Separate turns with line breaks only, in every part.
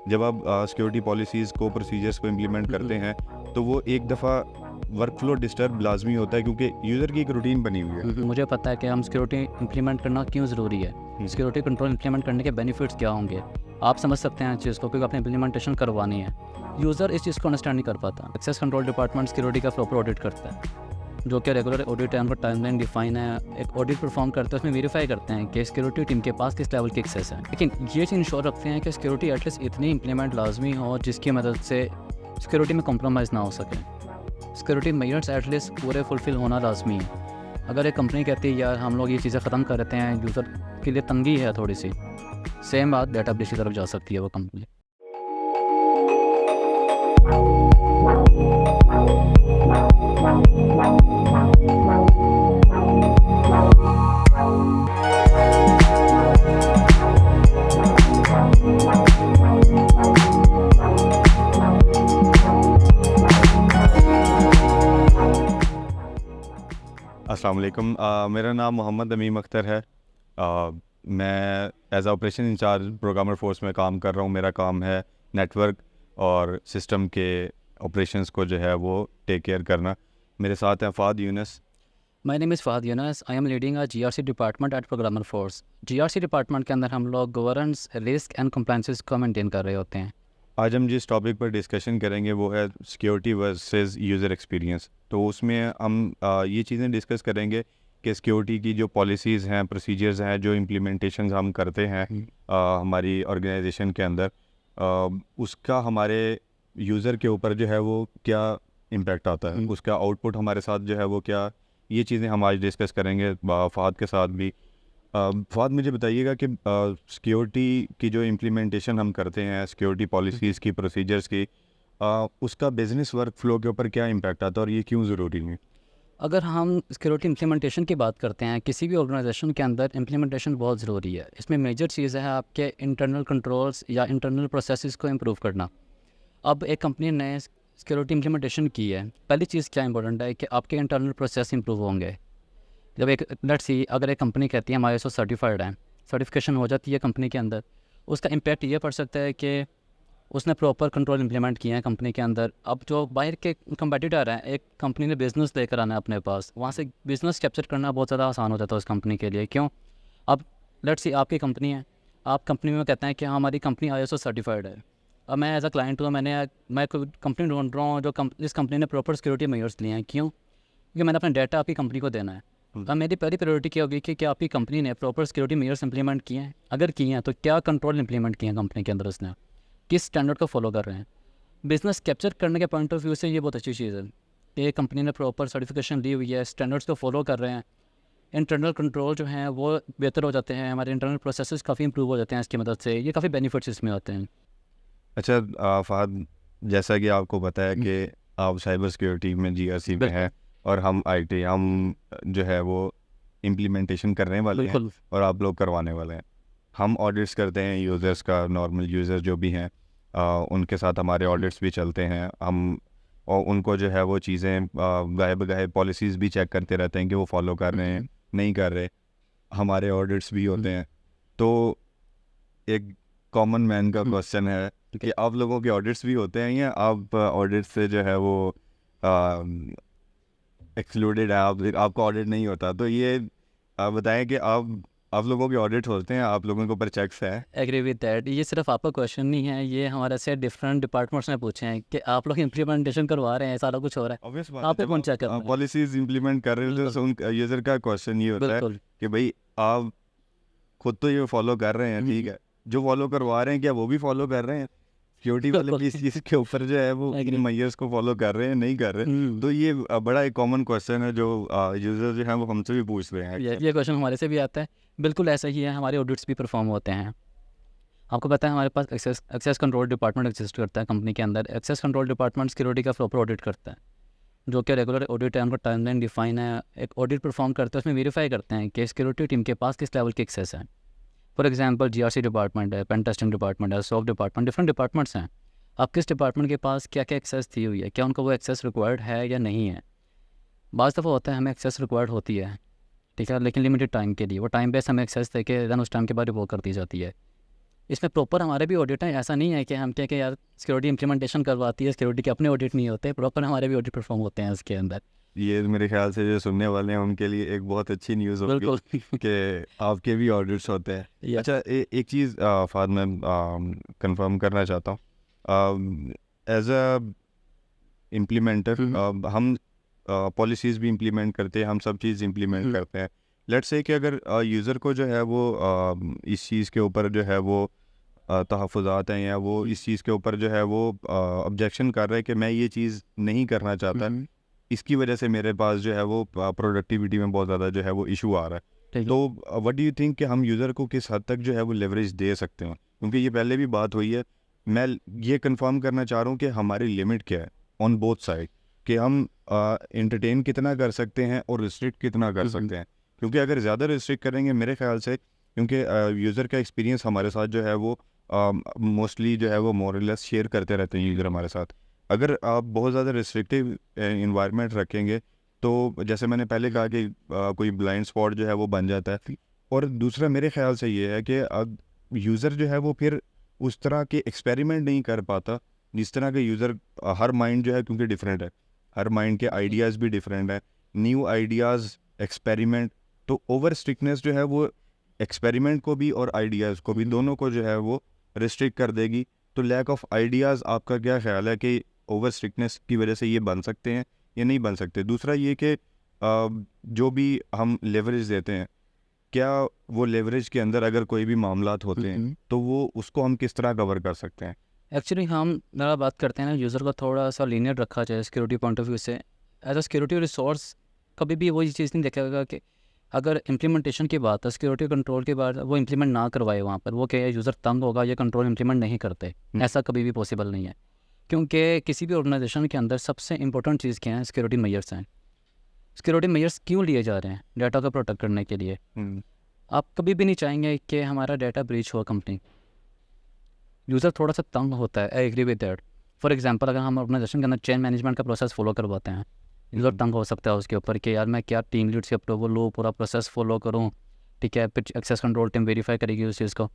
जब आप security policies को, प्रोसीजर्स को इम्प्लीमेंट करते हैं, तो वो एक दफ़ा वर्कफ्लो डिस्टर्ब लाजमी होता है, क्योंकि यूज़र की एक रूटीन बनी हुई है।
मुझे पता है कि हम सिक्योरिटी इंप्लीमेंट करना क्यों ज़रूरी है, सिक्योरिटी कंट्रोल इंप्लीमेंट करने के बेनिफिट्स क्या होंगे। आप समझ सकते हैं इस चीज़ को, क्योंकि आपने इम्प्लीमेंटेशन करवानी है। यूज़र इस चीज़ को अंडरस्टैंड नहीं कर पाता। एक्सेस कंट्रोल डिपार्टमेंट सिक्योरिटी का प्रॉपर ऑडिट करता है, जो कि रेगुलर ऑडिट टाइम का टाइमलाइन डिफाइन है। एक ऑडिट परफॉर्म करते हैं, उसमें वेरीफाई करते हैं कि सिक्योरिटी टीम के पास किस लेवल की एक्सेस है। लेकिन ये चीज़ इंश्योर रखते हैं कि सिक्योरिटी एटलीस्ट इतनी इंप्लीमेंट लाजमी हो जिसकी मदद से सिक्योरिटी में कॉम्प्रोमाइज़ ना हो सके। सिक्योरिटी मेजर्स एटलीस्ट पूरे फुलफिल होना लाजमी है। अगर एक कंपनी कहती है यार हम लोग ये चीज़ें ख़त्म कर देते हैं, यूज़र के लिए तंगी है थोड़ी सी, सेम बात डाटा ब्रीच की तरफ जा सकती है वो कंपनी।
अस्सलाम वालेकुम। मेरा नाम मोहम्मद अमीम अख्तर है। मैं as operation in charge programmer force में काम कर रहा हूँ। मेरा काम है नेटवर्क और सिस्टम के ऑपरेशंस को जो है वो टेक केयर करना। मेरे साथ हैं Fahad Younus.
My name is Fahad Younus. I am leading a GRC department at programmer force. GRC department के अंदर हम लोग गवर्नेंस, रिस्क एंड कंप्लायंसेस को मेंटेन कर रहे होते हैं।
आज हम जिस टॉपिक पर डिस्कशन करेंगे वो है सिक्योरिटी वर्सेस यूज़र एक्सपीरियंस। तो उसमें हम ये चीज़ें डिस्कस करेंगे कि सिक्योरिटी की जो पॉलिसीज़ हैं, प्रोसीजर्स हैं, जो इम्प्लीमेंटेशन हम करते हैं हमारी ऑर्गेनाइजेशन के अंदर, उसका हमारे यूज़र के ऊपर जो है वो क्या इम्पेक्ट आता है, उसका आउटपुट हमारे साथ जो है वो क्या, ये चीज़ें हम आज डिस्कस करेंगे फ़ाद के साथ भी। फ़ाद, मुझे बताइएगा कि सिक्योरिटी की जो इम्प्लीमेंटेशन हम करते हैं, सिक्योरिटी पॉलिसीज़ की, प्रोसीजर्स की, उसका बिज़नेस वर्क फ़्लो के ऊपर क्या इम्पैक्ट आता है और ये क्यों ज़रूरी है?
अगर हम सिक्योरिटी इम्प्लीमेंटेशन की बात करते हैं, किसी भी ऑर्गेनाइजेशन के अंदर इम्प्लीमेंटेशन बहुत ज़रूरी है। इसमें मेजर चीज़ है आपके इंटरनल कंट्रोल्स या इंटरनल प्रोसेसेस को इम्प्रूव करना। अब एक कंपनी ने सिक्योरिटी इम्प्लीमेंटेशन की है, पहली चीज़ क्या इंपॉर्टेंट है कि आपके इंटरनल प्रोसेस इंप्रूव होंगे। जब एक लेट्स सी अगर एक कंपनी कहती है हम ISO सर्टिफाइड हैं, सर्टिफिकेशन हो जाती है कंपनी के अंदर, उसका इम्पैक्ट ये पड़ सकता है कि उसने प्रॉपर कंट्रोल इंप्लीमेंट किए हैं कंपनी के अंदर। अब जो बाहर के कंपेटिटर हैं, एक कंपनी ने बिज़नेस लेकर आना है अपने पास, वहाँ से बिज़नेस कैप्चर करना बहुत ज़्यादा आसान हो जाता है उस कंपनी के लिए। क्यों? अब लेट्स सी आपकी कंपनी है, आप कंपनी में कहते हैं कि हमारी कंपनी ISO सर्टिफाइड है। अब मैं एज अ क्लाइंट हूँ, मैं कोई कंपनी ढूंढ रहा हूँ जो जिस कंपनी ने प्रॉपर सिक्योरिटी मेजर्स लिए हैं। क्यों? क्योंकि मैंने अपना डाटा आपकी कंपनी को देना है। अब मेरी पहली प्रायोरिटी क्या होगी कि क्या आपकी कंपनी ने प्रॉपर सिक्योरिटी मेजर्स इंप्लीमेंट किए हैं? अगर किए हैं तो क्या कंट्रोल इंप्लीमेंट किए हैं कंपनी के अंदर उसने? किस स्टैंडर्ड को फॉलो कर रहे हैं? बिज़नेस कैप्चर करने के पॉइंट ऑफ व्यू से ये बहुत अच्छी चीज़ है कि कंपनी ने प्रॉपर सर्टिफिकेशन ली हुई है, स्टैंडर्ड्स को फॉलो कर रहे हैं। इंटरनल कंट्रोल जो हैं वो बेहतर हो जाते हैं, हमारे इंटरनल प्रोसेसेस काफ़ी इंप्रूव हो जाते हैं इसकी मदद से। ये काफ़ी बेनिफिट्स इसमें होते हैं।
अच्छा, फ़ाद, जैसा कि आपको पता है कि आप साइबर सिक्योरिटी में जीआरसी में हैं और हम आईटी, हम जो है वो इम्प्लीमेंटेशन करने वाले हैं
बिल्कुल।
और आप लोग करवाने वाले हैं। हम ऑडिट्स करते हैं यूज़र्स का, नॉर्मल यूज़र जो भी हैं, उनके साथ हमारे ऑडिट्स भी चलते हैं। हम और उनको जो है वो चीज़ें गाहे बगाहे पॉलिसीज़ भी चेक करते रहते हैं कि वो फॉलो कर रहे हैं, नहीं कर रहे। हमारे ऑडिट्स भी होते हैं। तो एक कॉमन मैन का क्वेश्चन है कि आप लोगों के ऑडिट्स भी होते हैं या आप ऑडिट से जो है वो एक्सक्लूडेड है, आपका ऑडिट नहीं होता? तो ये आप बताएं कि आप लोगों के ऑडिट होते हैं, आप लोगों के ऊपर चेक्स हैं?
Agree with that. ये सिर्फ आपका क्वेश्चन नहीं है, ये हमारे से डिफरेंट डिपार्टमेंट्स ने पूछे हैं कि आप लोग इम्प्लीमेंटेशन करवा रहे हैं, सारा कुछ हो रहा है,
ऑब्वियस बात है,
आप पे
जब
कौन चेक कर रहा
आप
है?
पॉलिसीज इंप्लीमेंट कर रहे हो तो उन यूज़र का क्वेश्चन ये होता है
बिल्कुल।
कि भाई आप खुद तो ये फॉलो कर रहे हैं, ठीक है, जो फॉलो करवा रहे हैं क्या वो भी फॉलो कर रहे हैं? सिक्योरिटी वाले भी इस चीज़ के ऊपर जो है वो इन मैयर्स को फॉलो कर रहे हैं, नहीं कर रहे? तो ये बड़ा एक कॉमन क्वेश्चन है जो यूज़र जो है वो हमसे भी पूछ रहे हैं।
ये क्वेश्चन हमारे से भी आता है। बिल्कुल ऐसा ही है, हमारे ऑडिट्स भी परफॉर्म होते हैं। आपको पता है हमारे पास एक्सेस कंट्रोल डिपार्टमेंट एग्जिस्ट करता है कंपनी के अंदर। एक्सेस कंट्रोल डिपार्टमेंट सिक्योरिटी का प्रॉपर ऑडिट करता है, जो कि रेगुलर ऑडिट है, उनका टाइमलाइन डिफाइन है। एक ऑडिट परफॉर्म करते हैं, उसमें वेरीफाई करते हैं कि सिक्योरिटी टीम के पास किस लेवल की एक्सेस है। फॉर एग्जांपल जीआरसी डिपार्टमेंट है, पेन टेस्टिंग डिपार्टमेंट है, सॉक डिपार्टमेंट, डिफरेंट डिपार्टमेंट्स हैं। अब किस डिपार्टमेंट के पास क्या क्या एक्सेस दी हुई है, क्या उनको वो एक्सेस रिक्वायर्ड है या नहीं है। बाज़ दफ़ा होता है हमें एक्सेस रिक्वायर्ड होती है, ठीक है, लेकिन लिमिटेड टाइम के लिए। वो टाइम बेस हमें एक्सेस दे के देन उस टाइम के बाद रिवोक कर दी जाती है। इसमें प्रॉपर हमारे भी ऑडिट हैं, ऐसा नहीं है कि हम कहें कि यार सिक्योरिटी इम्प्लीमेंटेशन करवाती है, सिक्योरिटी के अपने ऑडिट नहीं होते, प्रॉपर हमारे भी ऑडिट परफॉर्म होते हैं इसके अंदर।
ये मेरे ख्याल से जो सुनने वाले हैं उनके लिए एक बहुत अच्छी न्यूज़ होगी
बिल्कुल।
कि आपके भी ऑडिट्स होते हैं।
या
अच्छा, एक चीज़ फाद मैं कंफर्म करना चाहता हूँ, एज अ इम्प्लीमेंटर हम पॉलिसीज़ भी इम्प्लीमेंट करते हैं, हम सब चीज़ इम्प्लीमेंट करते हैं। लेट्स से कि अगर यूज़र को जो है वो इस चीज़ के ऊपर जो है वो तहफ़्फ़ुज़ात हैं, या वो इस चीज़ के ऊपर जो है वो ऑब्जेक्शन कर रहा है कि मैं ये चीज़ नहीं करना चाहता, इसकी वजह से मेरे पास जो है वो प्रोडक्टिविटी में बहुत ज़्यादा जो है वो इशू आ रहा है।
ठीक है।
तो व्हाट डू यू थिंक कि हम यूज़र को किस हद तक जो है वो लेवरेज दे सकते हैं? क्योंकि ये पहले भी बात हुई है, मैं ये कंफर्म करना चाह रहा हूँ कि हमारी लिमिट क्या है ऑन बोथ साइड, कि हम एंटरटेन कितना कर सकते हैं और रिस्ट्रिक्ट कितना कर सकते हैं। क्योंकि अगर ज़्यादा रिस्ट्रिक्ट करेंगे मेरे ख्याल से, क्योंकि यूज़र का एक्सपीरियंस हमारे साथ जो है वो मोस्टली जो है वो मोरलेस शेयर करते रहते हैं यूज़र हमारे साथ। अगर आप बहुत ज़्यादा रिस्ट्रिक्टिव इन्वायरमेंट रखेंगे तो जैसे मैंने पहले कहा कि कोई ब्लाइंड स्पॉट जो है वो बन जाता है। और दूसरा मेरे ख्याल से ये है कि अब यूज़र जो है वो फिर उस तरह के एक्सपेरिमेंट नहीं कर पाता जिस तरह के यूज़र, हर माइंड जो है क्योंकि डिफरेंट है, हर माइंड के आइडियाज़ भी डिफरेंट है, न्यू आइडियाज़, एक्सपेरिमेंट। तो ओवर स्ट्रिक्टनेस जो है वो एक्सपेरिमेंट को भी और आइडियाज़ को भी, दोनों को जो है वो रिस्ट्रिक्ट कर देगी। तो लैक ऑफ आइडियाज़, आपका क्या ख्याल है कि ओवर स्ट्रिक्टनेस की वजह से ये बन सकते हैं या नहीं बन सकते? दूसरा ये कि जो भी हम लेवरेज देते हैं, क्या वो लेवरेज के अंदर अगर कोई भी मामलात होते हैं तो वो उसको हम किस तरह कवर कर सकते हैं?
एक्चुअली हम ज़रा बात करते हैं ना, यूज़र को थोड़ा सा लीनियर रखा जाए सिक्योरिटी पॉइंट ऑफ व्यू से। एज अ सिक्योरिटी रिसोर्स कभी भी वही चीज़ नहीं देखेगा कि अगर इम्प्लीमेंटेशन की बात है, सिक्योरिटी कंट्रोल की बात, वो इम्प्लीमेंट ना करवाए वहाँ पर, वो क्या यूज़र तंग होगा, ये कंट्रोल इम्प्लीमेंट नहीं करते, ऐसा कभी भी पॉसिबल नहीं है। क्योंकि किसी भी ऑर्गेनाइजेशन के अंदर सबसे इंपॉर्टेंट चीज़ क्या है, सिक्योरिटी मेजर्स हैं। सिक्योरिटी मेजर्स क्यों लिए जा रहे हैं? डाटा को प्रोटेक्ट करने के लिए। आप कभी भी नहीं चाहेंगे कि हमारा डाटा ब्रीच हो कंपनी। यूज़र थोड़ा सा तंग होता है, I agree with that. For example अगर हम ऑर्गेनाइजेशन के अंदर चेन मैनेजमेंट का प्रोसेस फॉलो करवाते हैं, यूज़र तंग हो सकता है उसके ऊपर कि यार मैं क्या टीम लीड से अप्रूवल लूँ, पूरा प्रोसेस फॉलो करूँ, ठीक है, फिर एक्सेस कंट्रोल टीम वेरीफाई करेगी उस चीज़ को,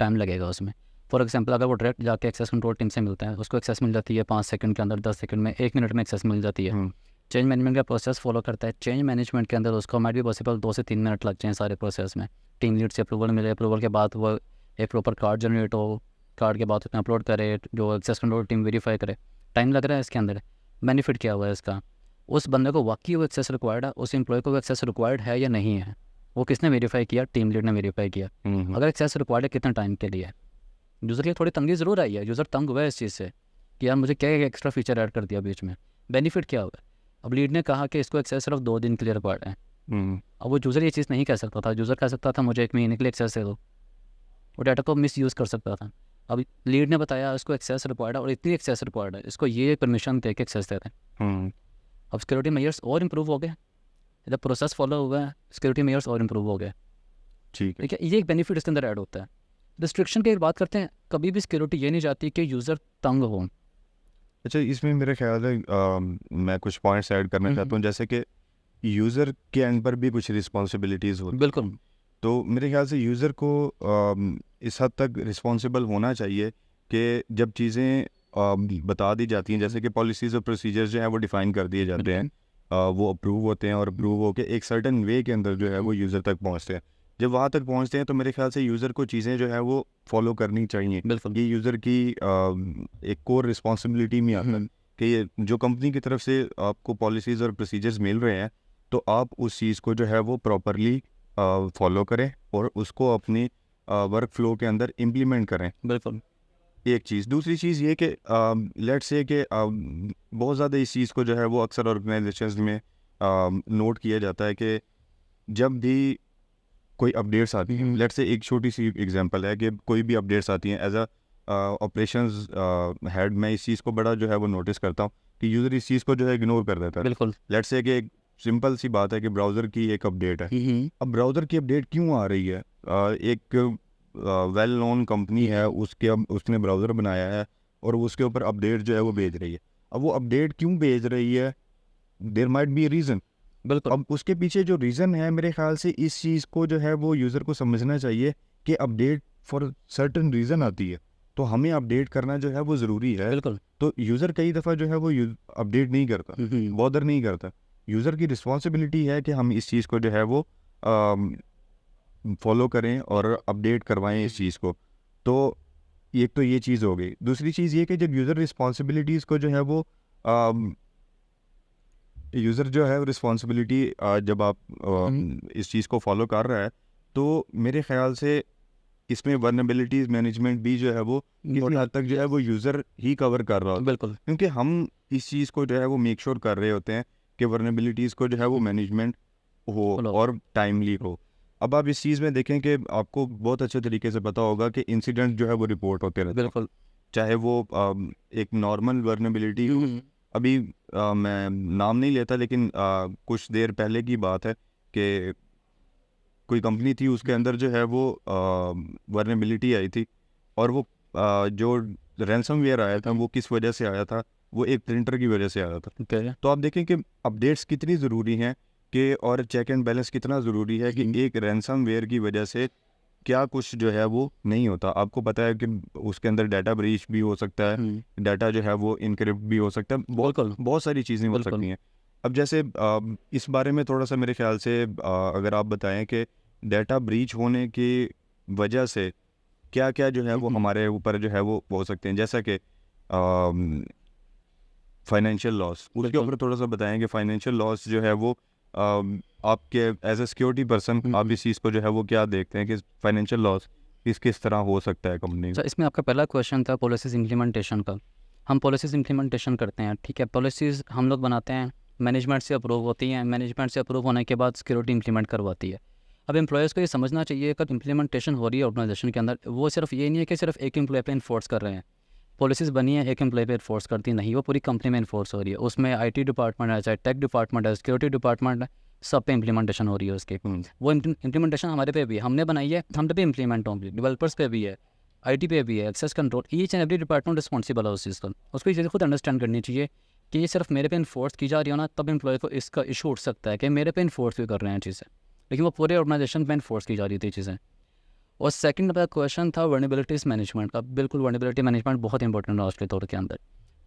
टाइम लगेगा उसमें। फॉर एग्जांपल अगर वो डायरेक्ट जाके एक्सेस कंट्रोल टीम से मिलता है, उसको एक्सेस मिल जाती है 5 सेकंड के अंदर, 10 सेकंड में, 1 मिनट में एक्सेस मिल जाती है। चेंज मैनेजमेंट का प्रोसेस फॉलो करता है, चेंज मैनेजमेंट के अंदर उसको माइट भी पॉसिबल 2 से 3 मिनट लग जाएँ सारे प्रोसेस में। टीम लीड से अप्रूवल मिले, अप्रूवल के बाद वो एक प्रॉपर कार्ड जनरेट हो, कार्ड के बाद उसमें अपलोड करे, जो एक्सेस कंट्रोल टीम वेरीफाई करे, टाइम लग रहा है इसके अंदर। बेनिफिट क्या हुआ है इसका? उस बंदे को वाकई वो एक्सेस रिक्वायर्ड है, उस एम्प्लॉय को वो एक्सेस रिक्वायर्ड है या नहीं है, वो किसने वेरीफाई किया? टीम लीड ने वेरीफाई किया। अगर एक्सेस रिक्वायर्ड है, कितने टाइम के लिए? यूज़र की थोड़ी तंगी ज़रूर आई है, यूज़र तंग हुआ है इस चीज़ से कि यार मुझे क्या एक्स्ट्रा फीचर ऐड कर दिया बीच में, बेनिफिट क्या हुआ? अब लीड ने कहा कि इसको एक्सेस सिर्फ 2 दिन के लिए रिक्वायर्ड है। अब वो यूज़र ये चीज़ नहीं कह सकता था, यूज़र कह सकता था मुझे 1 महीने के लिए एक्सेस दे दो, वो डाटा को मिस यूज़ कर सकता था। अब लीड ने बताया इसको एक्सेस रिक्वायर्ड है और इतनी एक्सेस रिक्वायर्ड है, इसको ये परमिशन दे के एक्सेस दे दें। अब सिक्योरिटी मेजर्स और इम्प्रूव हो गए, जब प्रोसेस फॉलो हुआ है सिक्योरिटी मेजर्स और इम्प्रूव हो गए,
ठीक है।
ठीक है, ये एक बेनिफिट इसके अंदर ऐड होता है। रिस्ट्रिक्शन की बात करते हैं, कभी भी सिक्योरिटी ये नहीं चाहती कि यूज़र तंग हो।
अच्छा, इसमें मेरे ख्याल है मैं कुछ पॉइंट्स ऐड करना चाहता हूँ, जैसे कि यूज़र के एंड पर भी कुछ रिस्पॉन्सिबिलिटीज़ होती हैं।
बिल्कुल।
तो मेरे ख्याल से यूज़र को इस हद तक रिस्पॉन्सिबल होना चाहिए कि जब चीज़ें बता दी जाती हैं, जैसे कि पॉलिसीज़ और प्रोसीजर्स जो हैं वो डिफ़ाइन कर दिए जाते हैं, वो अप्रूव होते हैं और अप्रूव होके एक सर्टन वे के अंदर जो है वो यूज़र तक पहुंचते हैं। जब वहाँ तक पहुंचते हैं तो मेरे ख्याल से यूज़र को चीज़ें जो है वो फॉलो करनी चाहिए।
बिल्कुल।
ये यूज़र की एक कोर रिस्पॉन्सिबिलिटी में आता है कि ये जो कंपनी की तरफ से आपको पॉलिसीज़ और प्रोसीजर्स मिल रहे हैं, तो आप उस चीज़ को जो है वो प्रॉपरली फॉलो करें और उसको अपनी वर्क फ्लो के अंदर इम्प्लीमेंट करें।
बिल्कुल।
एक चीज़, दूसरी चीज़ ये कि लेट्स से कि बहुत ज़्यादा इस चीज़ को जो है वो अक्सर ऑर्गेनाइजेशंस में नोट किया जाता है कि जब भी कोई अपडेट्स आती हैं, लेट्स से एक छोटी सी एग्जांपल है कि कोई भी अपडेट्स आती हैं, एज अ ऑपरेशंस हेड मैं इस चीज़ को बड़ा जो है वो नोटिस करता हूँ कि यूज़र इस चीज़ को जो है इग्नोर कर देता है।
बिल्कुल।
लेट्स से कि एक सिंपल सी बात है कि ब्राउज़र की एक अपडेट है। अब ब्राउज़र की अपडेट क्यों आ रही है? एक वेल नोन कंपनी है, उसने ब्राउज़र बनाया है और उसके ऊपर अपडेट जो है वो भेज रही है। अब वो अपडेट क्यों भेज रही है? There might be reason.
बिल्कुल।
अब उसके पीछे जो रीज़न है, मेरे ख्याल से इस चीज़ को जो है वो यूज़र को समझना चाहिए कि अपडेट फॉर सर्टन रीज़न आती है, तो हमें अपडेट करना जो है वो ज़रूरी है।
बिल्कुल।
तो यूज़र कई दफ़ा जो है वो अपडेट नहीं करता, बॉदर नहीं करता। यूज़र की रिस्पॉन्सिबिलिटी है कि हम इस चीज़ को जो है वो फॉलो करें और अपडेट करवाएं इस चीज़ को। तो एक तो ये चीज़ हो गई। दूसरी चीज़ ये कि जब यूज़र रिस्पॉन्सिबिलिटीज़ को जो है वो यूज़र जो है रिस्पॉन्सिबिलिटी जब आप इस चीज़ को फॉलो कर रहा है, तो मेरे ख्याल से इसमें वर्नेबिलिटीज़ मैनेजमेंट भी जो है वो किसी हद तक जो है वो यूज़र ही कवर कर रहा होता है।
बिल्कुल।
क्योंकि हम इस चीज़ को जो है वो मेक श्योर कर रहे होते हैं कि वर्नेबिलिटीज़ को जो है वो मैनेजमेंट हो
फॉलो।
और टाइमली हो। अब आप इस चीज़ में देखें कि आपको बहुत अच्छे तरीके से पता होगा कि इंसिडेंट जो है वो रिपोर्ट होते रहते हैं।
बिल्कुल।
चाहे वो एक नॉर्मल वर्नेबिलिटी हो। अभी मैं नाम नहीं लेता, लेकिन कुछ देर पहले की बात है कि कोई कंपनी थी, उसके अंदर जो है वो वर्नेबिलिटी आई थी, और वो जो रैंसमवेयर आया था वो किस वजह से आया था, वो एक प्रिंटर की वजह से आया था।
ओके।
तो आप देखें कि अपडेट्स कितनी ज़रूरी हैं कि, और चेक एंड बैलेंस कितना ज़रूरी है कि एक रैंसमवेयर की वजह से क्या कुछ जो है वो नहीं होता। आपको पता है कि उसके अंदर डाटा ब्रीच भी हो सकता है, डाटा जो है वो इनक्रिप्ट भी हो सकता है,
बिल्कुल।
बहुत सारी चीज़ें हो
बिल्कुल।
सकती हैं। अब जैसे इस बारे में थोड़ा सा मेरे ख्याल से अगर आप बताएं कि डाटा ब्रीच होने की वजह से क्या क्या जो है वो हमारे ऊपर जो है वो हो सकते हैं, जैसा कि फाइनेंशियल लॉस, उसके
बिल्कुल।
ऊपर थोड़ा सा बताएं कि फाइनेंशियल लॉस जो है वो आपके एज ए सिक्योरिटी पर्सन आप इस चीज़ को जो है वो क्या देखते हैं कि फाइनेंशियल लॉस किस तरह हो सकता है कंपनी
अच्छा, इसमें आपका पहला क्वेश्चन था पॉलिसीज़ इम्प्लीमेंटेशन का। हम पॉलिसीज़ इम्प्लीमेंटेशन करते हैं, ठीक है। पॉलिसीज़ हम लोग बनाते हैं, मैनेजमेंट से अप्रूव होती हैं, मैनेजमेंट से अप्रूव होने के बाद सिक्योरिटी इम्प्लीमेंट करवाती है। अब एम्प्लॉयज़ को ये समझना चाहिए कि इम्प्लीमेंटेशन हो रही है ऑर्गेनाइजेशन के अंदर, वो सिर्फ ये नहीं है कि सिर्फ एक एम्प्लॉय पे इन्फोर्स कर रहे हैं। पॉलिसीज़ बनी है एक एम्प्लॉय पे इन्फोर्स करती नहीं, वो पूरी कंपनी में इन्फोर्स हो रही है। उसमें आईटी डिपार्टमेंट है, चाहे टेक डिपार्टमेंट है, सिक्योरिटी डिपार्टमेंट है, सब पे इम्प्लीमेंटेशन हो रही है उसकी। वो इम्प्लीमेंटेशन हमारे पे भी हमने बनाई है, हम पे भी इम्प्लीमेंट होंगी, डेवलपर्स पे भी है, आईटी पे भी है, access control, each and every department responsible है उस चीज़ का। उसको ये चीज़ खुद अंडरस्टैंड करनी चाहिए कि ये सिर्फ मेरे पे इन्फोर्स की जा रही हो ना, तब एम्प्लॉय को इसका इशू उठ सकता है कि मेरे पे इन्फोर्स भी कर रहे हैं चीज़ें, लेकिन वो पूरे ऑर्गेनाइजेशन पे इन्फोर्स की जा रही थी चीज़ें। और सेकंड मेरा क्वेश्चन था वर्नेबिलिटीज़ मैनेजमेंट का। बिल्कुल, वर्नेबिलिटी मैनेजमेंट बहुत इंपॉर्टेंट है आज के दौर के अंदर।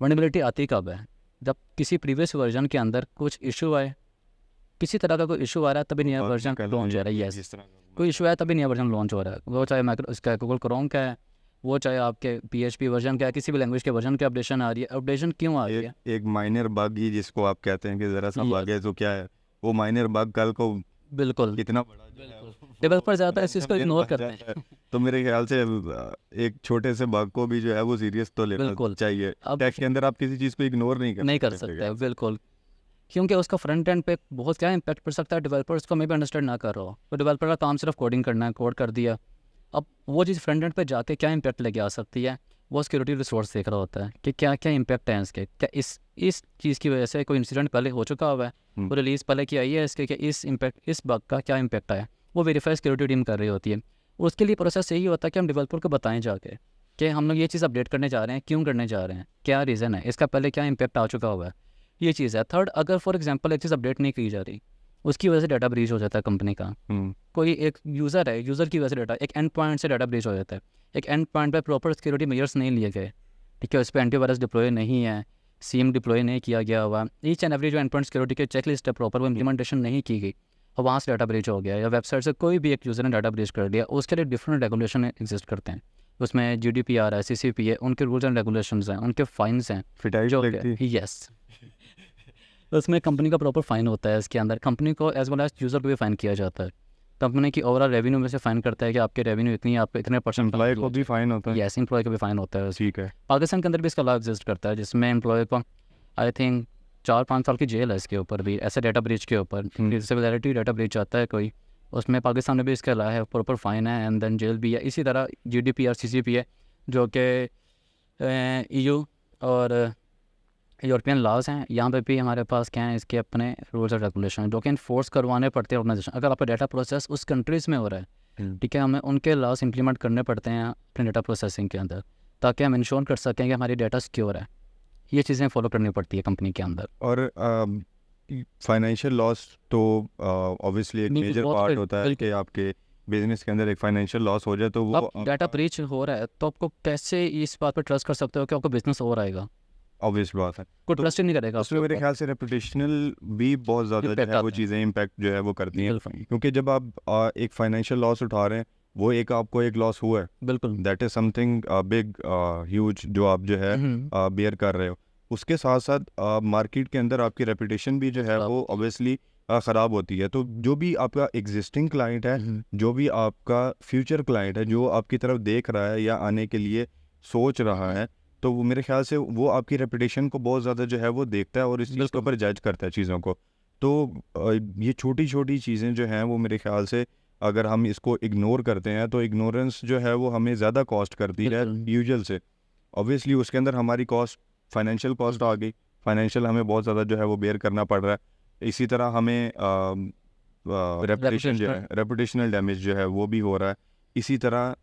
वर्नेबिलिटी आती कब है? जब किसी प्रीवियस वर्जन के अंदर कुछ इशू आए, किसी तरह का कोई इशू आ रहा है, तभी नया वर्जन लॉन्च हो रहा है। यस, कोई इशू आया तभी नया वर्जन लॉन्च हो रहा है, वो चाहे माइक्रो इसका गूगल क्रोम का है, वो चाहे आपके PHP वर्जन का है, किसी भी लैंग्वेज के वर्जन की अपडेशन आ रही है। अपडेशन क्यों आ रही है?
एक माइनर बग ही जिसको आप कहते हैं कि ज़रा सा बग है, तो क्या है वो माइनर बग कल को
बिल्कुल
कितना बड़ा जो है वो
डेवलपर ज़्यादा इस चीज़ को इग्नोर
बन
करते
जाता
हैं।
है। तो मेरे ख्याल से एक छोटे से बग को भी जो है वो सीरियस तो लेना
बिल्कुल।
चाहिए।
अब
टेक के अंदर आप किसी चीज़ को इग्नोर नहीं कर
सकते
सकते।
हैं, बिल्कुल। क्योंकि उसका फ्रंट एंड पे बहुत क्या इम्पैक्ट पड़ सकता है, डेवलपर्स को मैं भी अंडरस्टैंड ना कर रहा हो, तो डेवलपर का काम सिर्फ कोडिंग करना है, कोड कर दिया। अब वो चीज़ फ्रंट एंड पे जाके क्या इम्पैक्ट लेके आ सकती है, वो सिक्योरिटी रिसोर्स देख रहा होता है कि क्या क्या इम्पैक्ट है इसके, क्या इस चीज़ की वजह से कोई इंसिडेंट पहले हो चुका हुआ है, वो रिलीज़ पहले की आई है इसके, कि इस बग का क्या इम्पैक्ट आया, वो वेरीफाई सिक्योरिटी टीम कर रही होती है। उसके लिए प्रोसेस यही होता है कि हम डेवलपर को बताएं जाके कि हम लोग ये चीज़ अपडेट करने जा रहे हैं, क्यों करने जा रहे हैं, क्या रीज़न है, इसका पहले क्या इम्पैक्ट आ चुका हुआ है, ये चीज़ है। थर्ड, अगर फॉर एग्जांपल एक चीज़ अपडेट नहीं की जा रही, उसकी वजह से डाटा ब्रीच हो जाता है कंपनी का। कोई एक यूज़र है, यूज़र की वजह से डाटा, एक एंड पॉइंट से डाटा ब्रीच हो जाता है, एक एंड पॉइंट पर प्रॉपर सिक्योरिटी मेजर्स नहीं लिए गए, ठीक है, उस पर एंटीवायरस डिप्लॉय नहीं है, सीम डिप्लॉय नहीं किया गया हुआ, ईच एंड एवरी जो एंड पॉइंट सिक्योरिटी के चेकलिस्ट है प्रॉपर, वो इम्प्लीमेंटेशन नहीं की गई, और वहाँ से डाटा ब्रीच हो गया, या वेबसाइट से कोई भी एक यूज़र ने डाटा ब्रीच कर लिया, उसके लिए डिफरेंट रेगुलेशन एग्जिस्ट करते हैं। उसमें GDPR है, CCP है, उनके रूल्स एंड रेगुलेशंस हैं, उनके फाइन्स हैं,
फिटाइल
जो
लगती है।
यस, उसमें कंपनी का प्रॉपर फ़ाइन होता है। इसके अंदर कंपनी को एज वेल एज यूज़र को भी फ़ाइन किया जाता है। कंपनी की ओवरऑल रेवेन्यू में से फ़ाइन करता है कि आपके रेवेन्यू इतनी है, आपको इतने %
एम्प्लॉय को भी फाइन होता है।
यस, एम्प्लॉय को भी फ़ाइन होता है।
ठीक है।
पाकिस्तान के अंदर भी इसका लॉ एग्जिस्ट करता है, जिसमें एम्प्लॉय को आई थिंक 4-5 साल की जेल है इसके ऊपर भी, ऐसे डाटा ब्रीच के ऊपर। डिसेबिलिटी डाटा ब्रीच आता है कोई, उसमें पाकिस्तान में भी इसका लॉ है, प्रॉपर फ़ाइन है, एंड देन जेल भी है। इसी तरह GDPR CCP है, जो कि EU और यूरोपियन लॉज हैं, यहाँ पे भी हमारे पास क्या है, इसके अपने रूल्स और रेगुलेशन जो कि इन्फोर्स करवाने पड़ते हैं ऑर्गेनाइजेशन। अगर आपका डाटा प्रोसेस उस कंट्रीज़ में हो रहा है, ठीक है, हमें उनके लॉज इंप्लीमेंट करने पड़ते हैं अपने डाटा प्रोसेसिंग के अंदर, ताकि हम इंश्योर कर सकें कि हमारी डाटा सिक्योर है। ये चीज़ें फॉलो करनी पड़ती है कंपनी के अंदर।
और फाइनेंशियल लॉस तो ऑब्वियसली एक
नहीं,
मेजर
बहुत
पार्ट
बड़ी-
होता है
बिल्कुल।
कि आपके बिजनेस के अंदर एक फाइनेंशियल लॉस हो जाए तो वो
अब डाटा ब्रीच हो रहा है तो आपको कैसे इस बात पर ट्रस्ट कर सकते हो कि आपको बिजनेस और आएगा?
ऑब्वियस बात है।
कोई
तो
ट्रस्ट ही नहीं करेगा
उसमें
आपके
मेरे
ऊपर।
ख्याल से रेपुटेशनल भी बहुत ज़्यादा जो
इम्पैक्ट
है वो
आता है।
चीज़ें इम्पैक्ट जो है वो करती हैं,
बिल्कुल
क्योंकि जब आप एक फाइनेंशियल लॉस उठा रहे हैं, वो एक आपको एक लॉस हुआ है,
बिल्कुल।
That is something big huge जो आप जो है बेयर कर रहे हो। उसके साथ साथ मार्केट के अंदर आपकी रेपुटेशन भी जो है
खराब
वो
होती है।
ऑब्वियसली ख़राब होती है। तो जो भी आपका एग्जिस्टिंग क्लाइंट है, जो भी आपका फ्यूचर क्लाइंट है, जो आपकी तरफ देख रहा है या आने के लिए सोच रहा है, तो वो मेरे ख्याल से वो आपकी रेपुटेशन को बहुत ज़्यादा जो है वो देखता है और इस चीज़ के
बिल्कुल।
ऊपर जज करता है चीज़ों को। तो ये छोटी छोटी चीज़ें जो हैं वो मेरे ख्याल से अगर हम इसको इग्नोर करते हैं तो इग्नोरेंस जो है वो हमें ज़्यादा कॉस्ट करती है
बिल्कुल।
यूजुअल से। ऑब्वियसली उसके अंदर हमारी कॉस्ट फाइनेंशियल कॉस्ट आ गई, फाइनेंशियल हमें बहुत ज़्यादा जो है वो बेयर करना पड़ रहा है। इसी तरह हमें रेपुटेशन जो
रेपुटेशनल।
है, रेपुटेशनल डैमेज जो है वो भी हो रहा है। इसी तरह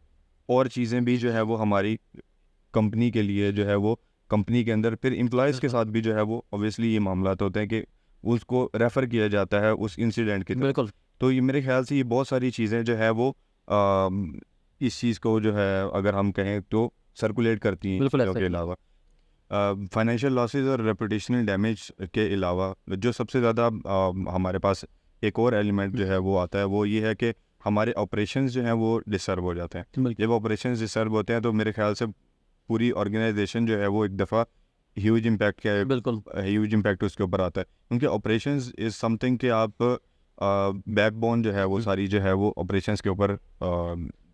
और चीज़ें भी जो है वो हमारी कंपनी के लिए जो है वो कंपनी के अंदर फिर एम्प्लॉयज़ के
बिल्कुल।
साथ भी जो है वो ऑब्वियसली ये मामलात होते हैं कि उसको रेफ़र किया जाता है उस इंसिडेंट की तरफ।
बिल्कुल।
तो ये मेरे ख्याल से ये बहुत सारी चीज़ें जो है वो इस चीज़ को जो है अगर हम कहें तो सर्कुलेट करती हैं इन
बिल्कुल
चीज़ों
ऐसा
के
ही है।
अलावा। फाइनेंशियल लॉसेस और रेपुटेशनल डैमेज के अलावा जो सबसे ज़्यादा हमारे पास एक और एलिमेंट जो है वो आता है, वो ये है कि हमारे ऑपरेशंस जो हैं वो डिस्टर्ब हो जाते हैं।
बिल्कुल।
जब ऑपरेशंस डिस्टर्ब होते हैं तो मेरे ख्याल से पूरी ऑर्गेनाइजेशन जो है वो एक दफ़ा ह्यूज
बिल्कुल।
इम्पैक्ट उसके ऊपर आता है, क्योंकि ऑपरेशंस इज़ समथिंग कि आप बैकबोन जो है वो सारी जो है वो ऑपरेशंस के ऊपर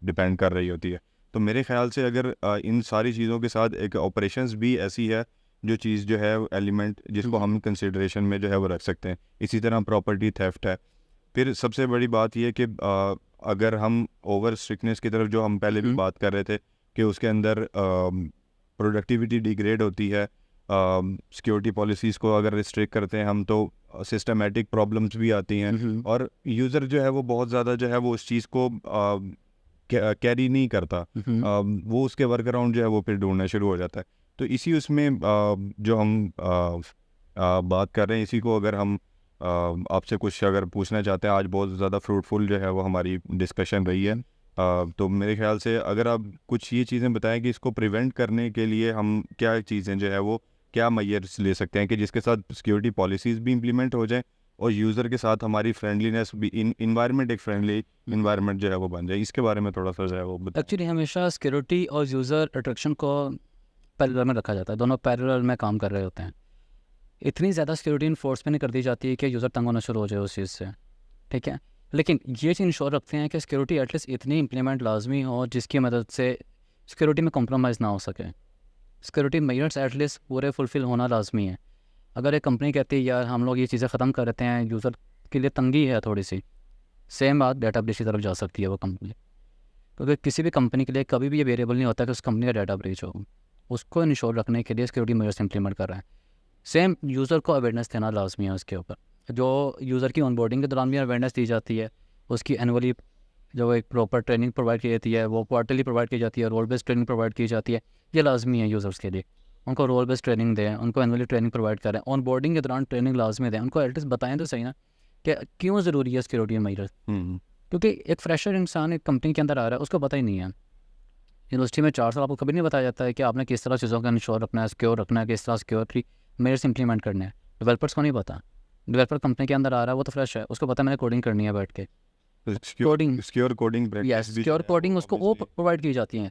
डिपेंड कर रही होती है। तो मेरे ख्याल से अगर इन सारी चीज़ों के साथ एक ऑपरेशंस भी ऐसी है जो चीज़ जो है एलिमेंट जिसको हम कंसिडरेशन में जो है वो रख सकते हैं। इसी तरह प्रॉपर्टी थेफ्ट है। फिर सबसे बड़ी बात ये कि अगर हम ओवर स्ट्रिक्टनेस की तरफ जो हम पहले भी बात कर रहे थे कि उसके अंदर प्रोडक्टिविटी डिग्रेड होती है, सिक्योरिटी पॉलिसीज़ को अगर रिस्ट्रिक्ट करते हैं हम तो सिस्टमेटिक प्रॉब्लम्स भी आती हैं और यूज़र जो है वो बहुत ज़्यादा जो है वो उस चीज़ को कैरी नहीं करता। वो उसके वर्क अराउंड जो है वो फिर ढूंढना शुरू हो जाता है। तो इसी उसमें जो हम बात कर रहे हैं, इसी को अगर हम आपसे कुछ अगर पूछना चाहते हैं, आज बहुत ज़्यादा फ्रूटफुल जो है वो हमारी डिस्कशन रही है। तो मेरे ख्याल से अगर आप कुछ ये चीज़ें बताएं कि इसको प्रिवेंट करने के लिए हम क्या चीज़ें जो है वो क्या मेजर्स ले सकते हैं कि जिसके साथ सिक्योरिटी पॉलिसीज़ भी इम्प्लीमेंट हो जाए और यूज़र के साथ हमारी फ्रेंडलीनेस भी इन्वायरमेंट एक फ्रेंडली इन्वायरमेंट जो है वो बन जाए। इसके बारे में थोड़ा सा जो है वो बताएं।
एक्चुअली हमेशा सिक्योरिटी और यूज़र अट्रैक्शन को पैरेलल में रखा जाता है, दोनों पैरेलल में काम कर रहे होते हैं। इतनी ज़्यादा सिक्योरिटी इन्फोर्समेंट नहीं कर दी जाती है कि यूज़र तंग होना शुरू हो जाए उस चीज़ से, ठीक है। लेकिन ये चीज़ इंश्योर रखते हैं कि सिक्योरिटी एटलीस्ट इतनी इम्प्लीमेंट लाजमी हो जिसकी मदद से सिक्योरिटी में कॉम्प्रोमाइज़ ना हो सके। सिक्योरिटी मेजर्स एटलीस्ट पूरे फुलफ़िल होना लाजमी है। अगर एक कंपनी कहती है यार हम लोग ये चीज़ें ख़त्म कर देते हैं, यूज़र के लिए तंगी है थोड़ी सी, सेम बात डाटा ब्रीच की तरफ जा सकती है वो कंपनी। क्योंकि किसी भी कंपनी के लिए कभी भी ये वेरिएबल नहीं होता कि उस कंपनी का डाटा ब्रीच हो। उसको इंश्योर रखने के लिए सिक्योरिटी मेजर्स इंप्लीमेंट कर रहे हैं। सेम यूज़र को अवेयरनेस देना लाजमी है उसके ऊपर, जो यूज़र की ऑनबोर्डिंग के दौरान भी अवेयरनेस दी जाती है। उसकी एनुअली जो एक प्रॉपर ट्रेनिंग प्रोवाइड की जाती है, वो क्वार्टरली प्रोवाइड की जाती है, रोल बेस्ड ट्रेनिंग प्रोवाइड की जाती है। ये लाजमी है यूज़र्स के लिए, उनको रोल बेस्ड ट्रेनिंग दें, उनको एनुअली ट्रेनिंग प्रोवाइड करें, ऑन बोर्डिंग के दौरान ट्रेनिंग लाजमी दें, उनको एटलीस्ट बताएं तो सही ना कि क्यों ज़रूरी है सिक्योरिटी मेजर्स। क्योंकि एक फ्रेशर इंसान एक कंपनी के अंदर आ रहा है, उसको पता ही नहीं है। यूनिवर्सिटी में 4 साल आपको कभी नहीं बताया जाता है कि आपने किस तरह चीज़ों का इंश्योर रखना है, सिक्योर रखना है, किस तरह सिक्योरिटी मेजर्स इंप्लीमेंट करने हैं। डेवलपर्स को नहीं पता। डेवलपर कंपनी के अंदर आ रहा है, वो तो फ्रेश है, उसको पता है मैंने कोडिंग करनी है बैठ के। Coding,
secure coding
yes, secure coding उसको वो प्रोवाइड की जाती हैं।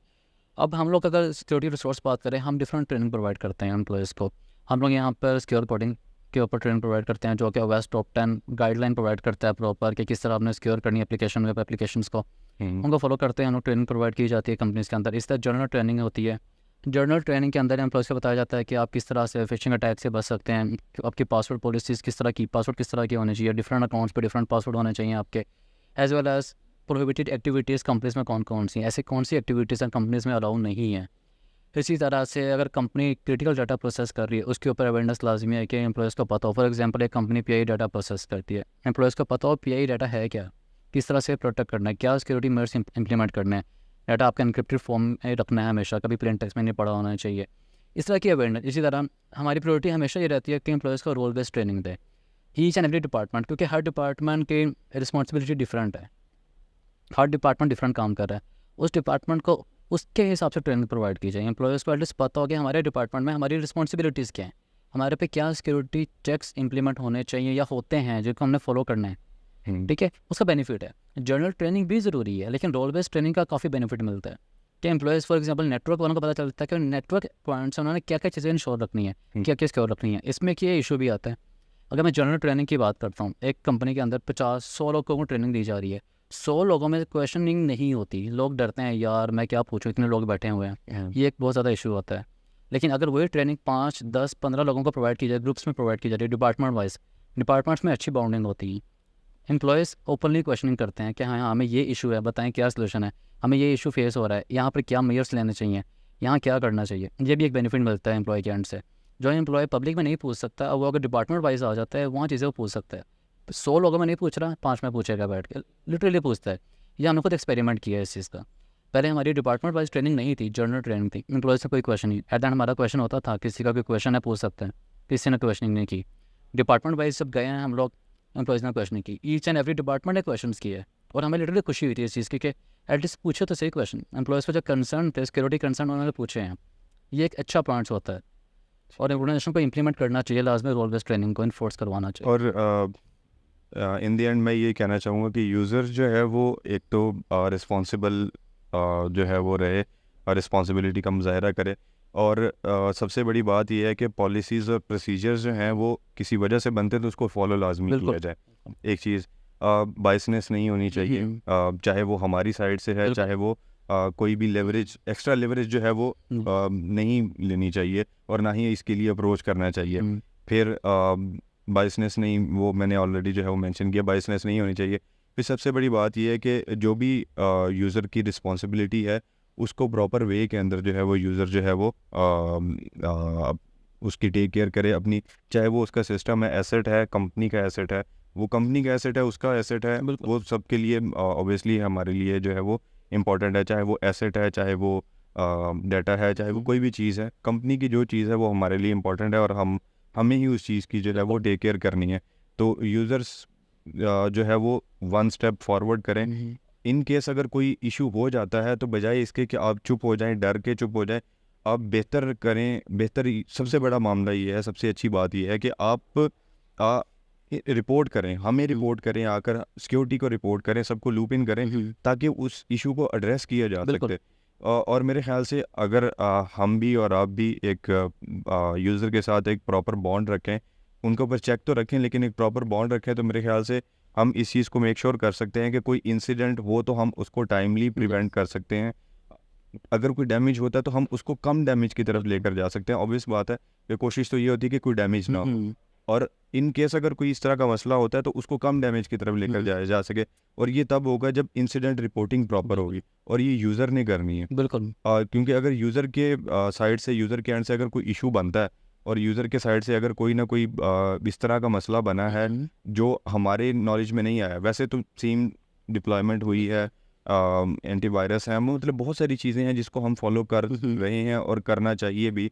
अब हम लोग अगर सिक्योरिटी रिसोर्स बात करें, हम डिफरेंट ट्रेनिंग प्रोवाइड करते हैं एम्प्लॉयज़ को। हम लोग यहाँ पर सिक्योर कोडिंग के ऊपर ट्रेनिंग प्रोवाइड करते हैं, जो कि ओएस टॉप 10 गाइडलाइन प्रोवाइड करता है प्रॉपर कि किस तरह आपने सिक्योर करनी है एप्लीकेशन, वेब एप्लीकेशंस को। उनको फॉलो करते हैं, हम लोग ट्रेनिंग प्रोवाइड की जाती है कंपनीज़ के अंदर। इस तरह जर्नल ट्रेनिंग होती है। जर्नल ट्रेनिंग के अंदर एम्प्लॉयज़ को बताया जाता है कि आप किस तरह से फिशिंग अटैक से बच सकते हैं, आपकी पासवर्ड पॉलिसीज़ किस तरह की, पासवर्ड किस तरह की होनी चाहिए, डिफरेंट अकाउंट्स पे डिफरेंट पासवर्ड होने चाहिए आपके, as well as prohibited activities companies में कौन कौन सी, ऐसे कौन सी एक्टिविटीज़ हैं कंपनीज़ में अलाउ नहीं है। इसी तरह से अगर कंपनी क्रिटिकल डाटा प्रोसेस कर रही है, उसके ऊपर अवेयरनेस लाजमी है कि एम्प्लॉयज़ को पता हो। फॉर एग्जांपल एक कंपनी पीआई डाटा प्रोसेस करती है, एम्प्लॉयज़ को पता हो पीआई डाटा है क्या, किस तरह से प्रोटेक्ट करना है, क्या सिक्योरिटी मेजर्स इंप्लीमेंट करने हैं, डाटा आपका एनक्रिप्टेड फॉर्म में रखना है हमेशा, कभी प्लेन टेक्स्ट में नहीं पड़ा होना चाहिए, इस तरह की अवेयरनेस। इसी तरह हमारी प्रायोरिटी हमेशा ये रहती है कि एम्प्लॉयज़ को रोल बेस्ड ट्रेनिंग दे ईच एंड एवरी डिपार्टमेंट, क्योंकि हर डिपार्टमेंट की रिस्पॉन्सिबिलिटी डिफरेंट है। हर डिपार्टमेंट डिफरेंट काम कर रहा है, उस डिपार्टमेंट को उसके हिसाब से ट्रेनिंग प्रोवाइड की जाए। एम्प्लॉयज़ को एटलीस्ट पता हो कि हमारे डिपार्टमेंट में हमारी रिस्पॉन्सिबिलिटीज़ क्या हैं, हमारे पे क्या सिक्योरिटी चेक्स इंप्लीमेंट होने चाहिए या होते हैं जिनको हमने फॉलो करना है, ठीक है, उसका बेनिफिट है। जनरल ट्रेनिंग भी ज़रूरी है, लेकिन रोल बेस्ड ट्रेनिंग का काफ़ी बेनिफिट मिलता है कि एम्प्लॉयज़ फॉर एग्जांपल नेटवर्क वालों को पता चलता है कि नेटवर्क पॉइंट्स उन्होंने क्या क्या चीज़ें इंश्योर रखनी है, क्या क्या सिक्योर रखनी है। इसमें कि ये इशू भी आता है। अगर मैं जनरल ट्रेनिंग की बात करता हूँ, एक कंपनी के अंदर 50-100 लोगों को ट्रेनिंग दी जा रही है, 100 लोगों में क्वेश्चनिंग नहीं होती, लोग डरते हैं यार मैं क्या पूछूं, इतने लोग बैठे हुए हैं, ये एक बहुत ज़्यादा इशू होता है। लेकिन अगर वही ट्रेनिंग 5, 10, 15 लोगों को प्रोवाइड की जाए, ग्रुप्स में प्रोवाइड की जा रही है, डिपार्टमेंट वाइज, डिपार्टमेंट्स में अच्छी बाउंडिंग होती है, एम्प्लॉयज़ ओपनली क्वेश्चनिंग करते हैं कि हाँ हमें ये इशू है, बताएं क्या सोल्यूशन है, हमें ये इशू फेस हो रहा है, यहाँ पर क्या मेजर्स लेने चाहिए, यहाँ क्या करना चाहिए। ये भी एक बेनिफिट मिलता है एम्प्लॉय के एंड से। जो एम्प्लॉय पब्लिक में नहीं पूछ सकता, अब वो अगर डिपार्टमेंट वाइज आ जाता है, वहाँ चीज़ें वो पूछ सकता है। 100 लोगों में नहीं पूछ रहा, 5 में पूछेगा बैठ के, लिटरली पूछता है। ये हमने खुद एक्सपेरिमेंट किया है इस चीज़ का। पहले हमारी डिपार्टमेंट वाइज ट्रेनिंग नहीं थी, जनरल ट्रेनिंग थी, एम्प्लॉयज़ से कोई क्वेश्चन नहीं, एट द एंड हमारा क्वेश्चन होता था, किसी का कोई क्वेश्चन है पूछ सकते हैं, किसी ने क्वेश्चनिंग नहीं की। डिपार्टमेंट वाइज जब गए हैं हम लोग, एम्प्लॉयज़ ने क्वेश्चन की, ईच एंड एवरी डिपार्टमेंट ने क्वेश्चन किए, और हमें लिटरली खुशी हुई थी इस चीज़ की कि एटलीस्ट पूछे तो सही क्वेश्चन। एम्प्लॉयज़ को जो कंसर्न थे, सिक्योरिटी कंसर्न उन्होंने पूछे हैं, ये एक अच्छा पॉइंट्स होता है। और ऑर्गेनाइजेशन को इंप्लीमेंट करना चाहिए, लाजमी रोल बेस्ड ट्रेनिंग को इन्फोर्स करवाना चाहिए।
और इन द एंड मैं ये कहना चाहूँगा कि यूज़र जो है वो एक तो रिस्पॉन्सिबल जो है वो रहे और रिस्पॉन्सिबिलिटी का मुजाहरा करे। और सबसे बड़ी बात यह है कि पॉलिसीज़ और प्रोसीजर्स जो हैं वो किसी वजह से बनते हैं तो उसको फॉलो लाजमी किया
बिल्कुल।
जाए। एक चीज़ बाइसनेस नहीं होनी चाहिए, चाहे वो हमारी साइड से है,
बिल्कुल।
चाहे वो कोई भी लेवरेज, एक्स्ट्रा लेवरेज जो है वो नहीं लेनी चाहिए और ना ही इसके लिए अप्रोच करना चाहिए। फिर बाइसनेस नहीं, वो मैंने ऑलरेडी जो है वो मेंशन किया, बाइसनेस नहीं होनी चाहिए। फिर सबसे बड़ी बात यह है कि जो भी यूज़र की रिस्पॉन्सिबिलिटी है उसको प्रॉपर वे के अंदर जो है वो यूज़र जो है वो उसकी टेक केयर करे अपनी, चाहे वो उसका सिस्टम है, एसेट है, कंपनी का एसेट है, वो कंपनी का एसेट है, उसका एसेट है, वो सबके लिए ऑब्वियसली हमारे लिए जो है वो इम्पॉर्टेंट है। चाहे वो एसेट है, चाहे वो डाटा है, चाहे वो कोई भी चीज़ है, कंपनी की जो चीज़ है वो हमारे लिए इम्पॉर्टेंट है और हमें ही उस चीज़ की जो है वो टेक केयर करनी है। तो यूज़र्स जो है वो वन स्टेप फॉरवर्ड करें। इन केस अगर कोई इशू हो जाता है तो बजाय इसके कि आप चुप हो जाएं, डर के चुप हो जाएं, आप बेहतर करें। सबसे बड़ा मामला ये है, सबसे अच्छी बात ये है कि आप रिपोर्ट करें, हमें रिपोर्ट करें, आकर सिक्योरिटी को रिपोर्ट करें, सबको लूप इन करें ताकि उस इशू को एड्रेस किया जा
बिल्कुल।
सकते। और मेरे ख्याल से अगर हम भी और आप भी एक यूज़र के साथ एक प्रॉपर बॉन्ड रखें, उनके ऊपर चेक तो रखें लेकिन एक प्रॉपर बॉन्ड रखें, तो मेरे ख्याल से हम इस चीज़ को मेक श्योर कर सकते हैं कि कोई इंसिडेंट हो तो हम उसको टाइमली प्रिवेंट कर सकते हैं। अगर कोई डैमेज होता है तो हम उसको कम डैमेज की तरफ लेकर जा सकते हैं। ऑब्वियस बात है कि कोशिश तो ये होती है कि कोई डैमेज ना हो, और इन केस अगर कोई इस तरह का मसला होता है तो उसको कम डैमेज की तरफ लेकर जाया जा सके। और ये तब होगा जब इंसिडेंट रिपोर्टिंग प्रॉपर होगी, और ये यूज़र ने करनी है।
बिल्कुल।
क्योंकि अगर यूज़र के साइड से, यूज़र के एंड से अगर कोई इशू बनता है और यूज़र के साइड से अगर कोई ना कोई इस तरह का मसला बना है जो हमारे नॉलेज में नहीं आया, वैसे तो सेम डिप्लॉयमेंट हुई है, एंटीवायरस है, मतलब बहुत सारी चीज़ें हैं जिसको हम फॉलो कर रहे हैं और करना चाहिए भी।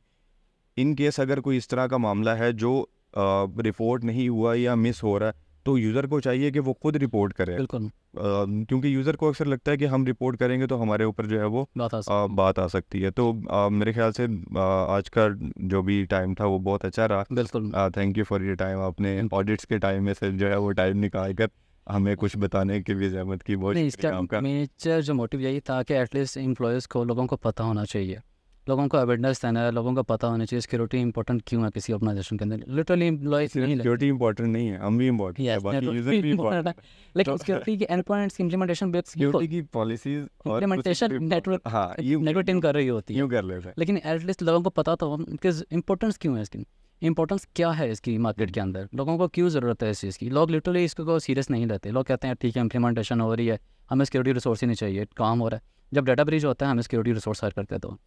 इन केस अगर कोई इस तरह का मामला है जो रिपोर्ट नहीं हुआ या मिस हो रहा है, तो यूज़र को चाहिए कि वो खुद रिपोर्ट करे।
बिल्कुल।
क्योंकि यूज़र को अक्सर लगता है कि हम रिपोर्ट करेंगे तो हमारे ऊपर जो है वो बात आ सकती है। तो मेरे ख्याल से आज का जो भी टाइम था वो बहुत अच्छा रहा।
बिल्कुल।
Thank you for your time. आपने ऑडिट्स के टाइम में से जो है वो टाइम निकाल कर हमें कुछ बताने की भी ज़हमत की, बहुत
नहीं,
शुक्रिया
इसका
आपका।
मेजर जो मोटिव यही था कि एटलीस्ट एम्प्लॉयज़ को, लोगों को पता होना चाहिए, लोगों को अवेयरनेस देना है, लोगों को पता होना चाहिए सिक्योरिटी इंपॉर्टेंट क्यों है किसी ऑर्गेनाइजेशन के अंदर। लिटरली एम्प्लॉयज़ नहीं
सिक्योरिटी इंपॉर्टेंट नहीं है, हम भी इम्पोर्टेंट है, बाकी यूज़र भी इम्पोर्टेंट है।
लेकिन
तो
सिक्योरिटी के एंड पॉइंट्स इम्प्लीमेंटेशन
सिक्योरिटी की पॉलिसीज और
इम्प्लीमेंटेशन नेटवर्क
हाँ
नेटवर्क टीम कर रही होती है,
यूँ कर लेते हैं।
लेकिन एटलीस्ट लोगों को पता तो हो कि इम्पोर्टेंस क्यों है इसकी, इम्पोर्टेंस क्या है इसकी मार्केट के अंदर, लोगों को क्यों ज़रूरत है इस चीज़ की। लोग लिटरली इसको सीरियस नहीं लेते। लोग कहते हैं ठीक है इम्प्लीमेंटेशन हो रही है, हमें सिक्योरिटी रिसोर्स ही नहीं चाहिए, काम हो रहा है। जब डाटा ब्रीच होता है हमें सिक्योरिटी रिसोर्स हायर करते हैं, तो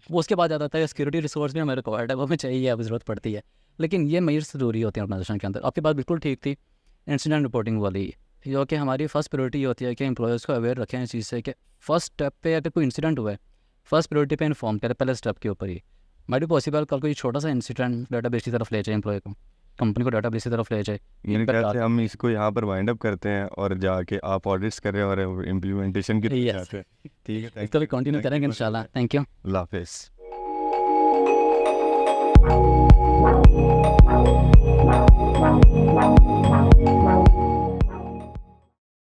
वो उसके बाद आता है सिक्योरिटी रिसोर्स भी हमें रिक्वायर्ड है, वो हमें चाहिए, अब ज़रूरत पड़ती है। लेकिन ये मेजर ज़रूरी होती है ऑर्गेनाइजेशन के अंदर। आपकी बात बिल्कुल ठीक थी इंसिडेंट रिपोर्टिंग वाली, जो कि हमारी फर्स्ट प्रायोरिटी होती है कि एम्प्लॉयज़ को अवेयर रखें इस चीज़ से कि फर्स्ट स्टेप पे अगर कोई इंसिडेंट हुआ है, फर्स्ट प्रायोरिटी पे इन्फॉर्म करें, पहले स्टेप के ऊपर ही। माइट बी पॉसिबल कल कोई छोटा सा इंसिडेंट डाटाबेस की तरफ ले जाए एम्प्लॉय को, कंपनी को डाटाबेस की तरफ ले जाए।
मेरे
पर
ख्याल से हम इसको यहाँ पर वाइंड अप करते हैं और जाके आप ऑडिट्स कर रहे हैं और इम्प्लीमेंटेशन की तरफ
Yes.
जाते हैं। ठीक है,
इसको भी कंटिन्यू करेंगे इंशाल्लाह। Thank you.
अल्लाह हाफिज़।